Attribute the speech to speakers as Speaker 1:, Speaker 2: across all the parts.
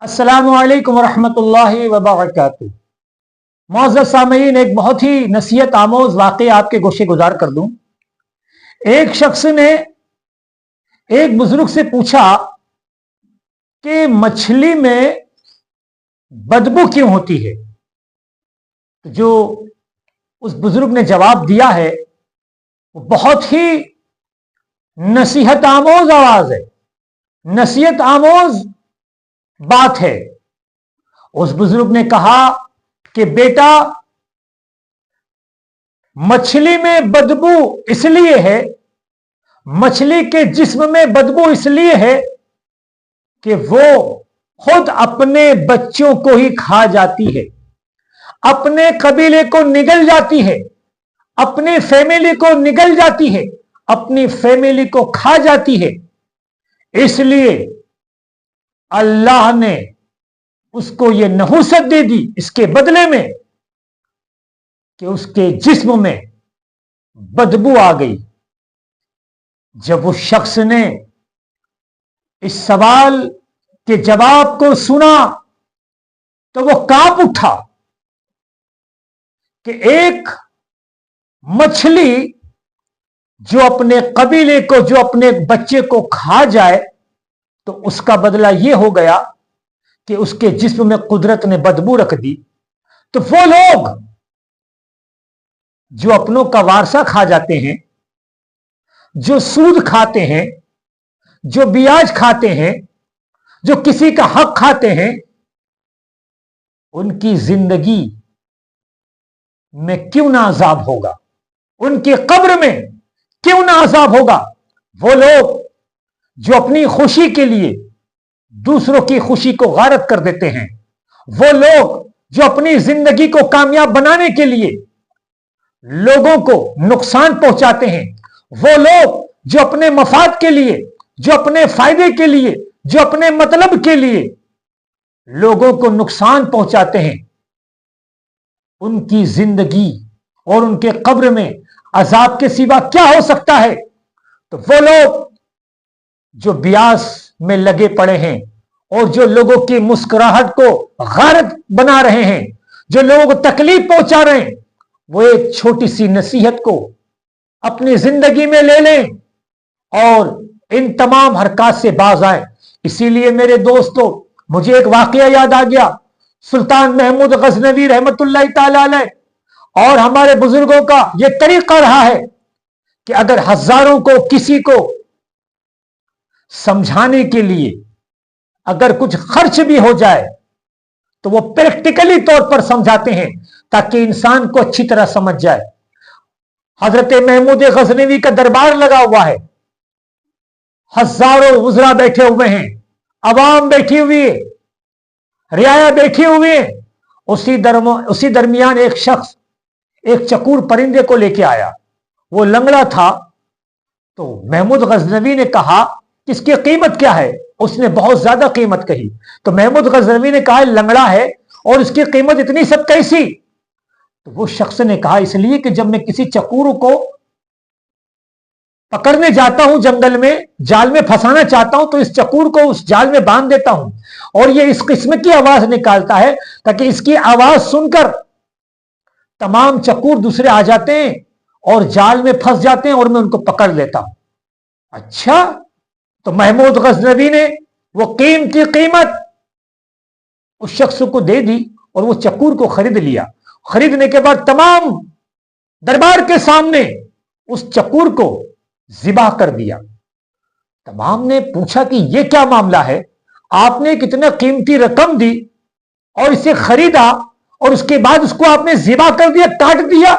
Speaker 1: अस्सलामु अलैकुम वरहमतुल्लाहि वबरकातुहू। मुअज़्ज़ज़ सामीन, एक बहुत ही नसीहत आमोज वाक़या आपके गोशे गुजार कर दूं। एक शख्स ने एक बुजुर्ग से पूछा कि मछली में बदबू क्यों होती है। तो जो उस बुजुर्ग ने जवाब दिया है वो बहुत ही नसीहत आमोज आवाज है, नसीहत आमोज बात है। उस बुजुर्ग ने कहा कि बेटा, मछली में बदबू इसलिए है, मछली के जिस्म में बदबू इसलिए है कि वो खुद अपने बच्चों को ही खा जाती है, अपने कबीले को निगल जाती है, अपनी फैमिली को निगल जाती है, अपनी फैमिली को खा जाती है। इसलिए अल्लाह ने उसको यह नहुसत दे दी इसके बदले में कि उसके जिस्म में बदबू आ गई। जब उस शख्स ने इस सवाल के जवाब को सुना तो वो कांप उठा कि एक मछली जो अपने कबीले को, जो अपने बच्चे को खा जाए तो उसका बदला यह हो गया कि उसके जिस्म में कुदरत ने बदबू रख दी। तो वो लोग जो अपनों का वारसा खा जाते हैं, जो सूद खाते हैं, जो ब्याज खाते हैं, जो किसी का हक खाते हैं, उनकी जिंदगी में क्यों ना अजाब होगा, उनके कब्र में क्यों ना अजाब होगा। वो लोग जो अपनी खुशी के लिए दूसरों की खुशी को गारत कर देते हैं, वो लोग जो अपनी जिंदगी को कामयाब बनाने के लिए लोगों को नुकसान पहुंचाते हैं, वो लोग जो अपने मफाद के लिए, जो अपने फायदे के लिए, जो अपने मतलब के लिए लोगों को नुकसान पहुंचाते हैं, उनकी जिंदगी और उनके कब्र में अजाब के सिवा क्या हो सकता है। तो वो लोग जो ब्यास में लगे पड़े हैं और जो लोगों की मुस्कुराहट को गारत बना रहे हैं, जो लोगों को तकलीफ पहुंचा रहे हैं, वो एक छोटी सी नसीहत को अपनी जिंदगी में ले लें और इन तमाम हरकत से बाज आए। इसीलिए मेरे दोस्तों, मुझे एक वाकया याद आ गया। सुल्तान महमूद गजनवी रहमतुल्लाह ताला अलैह और हमारे बुजुर्गों का यह तरीका रहा है कि अगर हजारों को, किसी को समझाने के लिए अगर कुछ खर्च भी हो जाए तो वो प्रैक्टिकली तौर पर समझाते हैं ताकि इंसान को अच्छी तरह समझ जाए। हजरत महमूद गजनवी का दरबार लगा हुआ है, हजारों वुज़रा बैठे हुए हैं, अवाम बैठी हुई है, रियाया बैठी हुई है। उसी दरमियान एक शख्स एक चकूर परिंदे को लेके आया। वो लंगड़ा था। तो महमूद गजनवी ने कहा इसकी कीमत क्या है। उसने बहुत ज्यादा कीमत कही। तो महमूद गजनवी ने कहा लंगड़ा है और इसकी कीमत इतनी सब कैसी। तो वो शख्स ने कहा इसलिए कि जब मैं किसी चकूर को पकड़ने जाता हूं, जंगल में जाल में फंसाना चाहता हूं, तो इस चकूर को उस जाल में बांध देता हूं और ये इस किस्म की आवाज निकालता है ताकि इसकी आवाज सुनकर तमाम चकूर दूसरे आ जाते हैं और जाल में फंस जाते हैं और मैं उनको पकड़ लेता हूं। अच्छा, तो महमूद गजनवी ने वो कीमती कीमत उस शख्स को दे दी और वो चकूर को खरीद लिया। खरीदने के बाद तमाम दरबार के सामने उस चकूर को ज़िबा कर दिया। तमाम ने पूछा कि ये क्या मामला है, आपने कितना कीमती रकम दी और इसे खरीदा और उसके बाद उसको आपने ज़िबा कर दिया, काट दिया।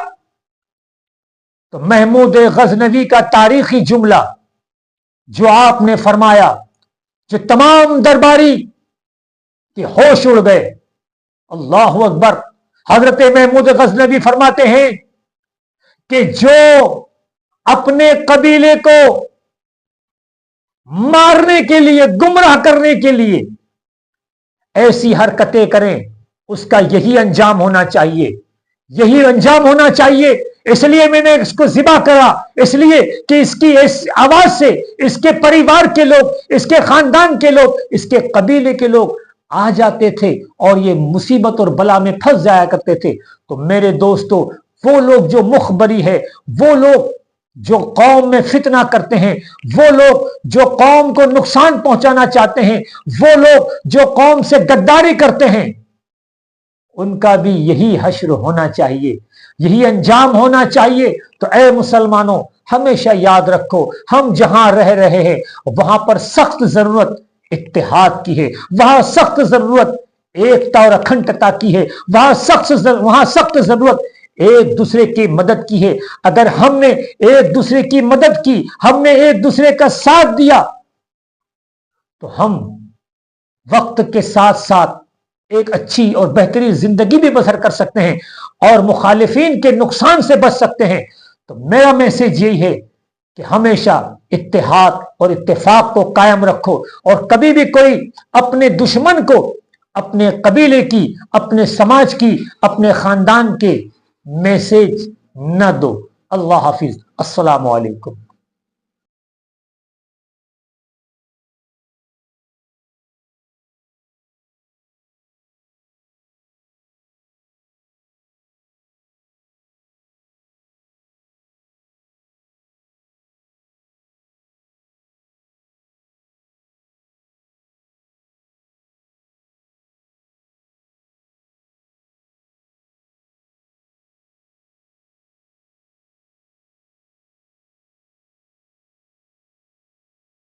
Speaker 1: तो महमूद गजनवी का तारीखी जुमला जो आपने फरमाया, जो तमाम दरबारी के होश उड़ गए। अल्लाहु अकबर। हजरत महमूद गजनवी फरमाते हैं कि जो अपने कबीले को मारने के लिए, गुमराह करने के लिए ऐसी हरकतें करें, उसका यही अंजाम होना चाहिए, यही अंजाम होना चाहिए। इसलिए मैंने इसको ज़िबा करा, इसलिए कि इसकी इस आवाज से इसके परिवार के लोग, इसके खानदान के लोग, इसके कबीले के लोग आ जाते थे और ये मुसीबत और बला में फंस जाया करते थे। तो मेरे दोस्तों, वो लोग जो मुखबरी है, वो लोग जो कौम में फितना करते हैं, वो लोग जो कौम को नुकसान पहुंचाना चाहते हैं, वो लोग जो कौम से गद्दारी करते हैं, उनका भी यही हश्र होना चाहिए, यही अंजाम होना चाहिए। तो ए मुसलमानों, हमेशा याद रखो, हम जहां रह रहे हैं वहां पर सख्त जरूरत इत्तेहाद की है, वहां सख्त जरूरत एकता और अखंडता की है, वहां सख्त जरूरत एक दूसरे की मदद की है। अगर हमने एक दूसरे की मदद की, हमने एक दूसरे का साथ दिया, तो हम वक्त के साथ साथ एक अच्छी और बेहतरीन जिंदगी भी बसर कर सकते हैं और मुखालिफिन के नुकसान से बच सकते हैं। तो मेरा मैसेज यही है कि हमेशा इत्तेहाद और इत्तेफाक को कायम रखो और कभी भी कोई अपने दुश्मन को अपने कबीले की, अपने समाज की, अपने खानदान के मैसेज न दो। अल्लाह हाफिज। अस्सलामु अलैकुम।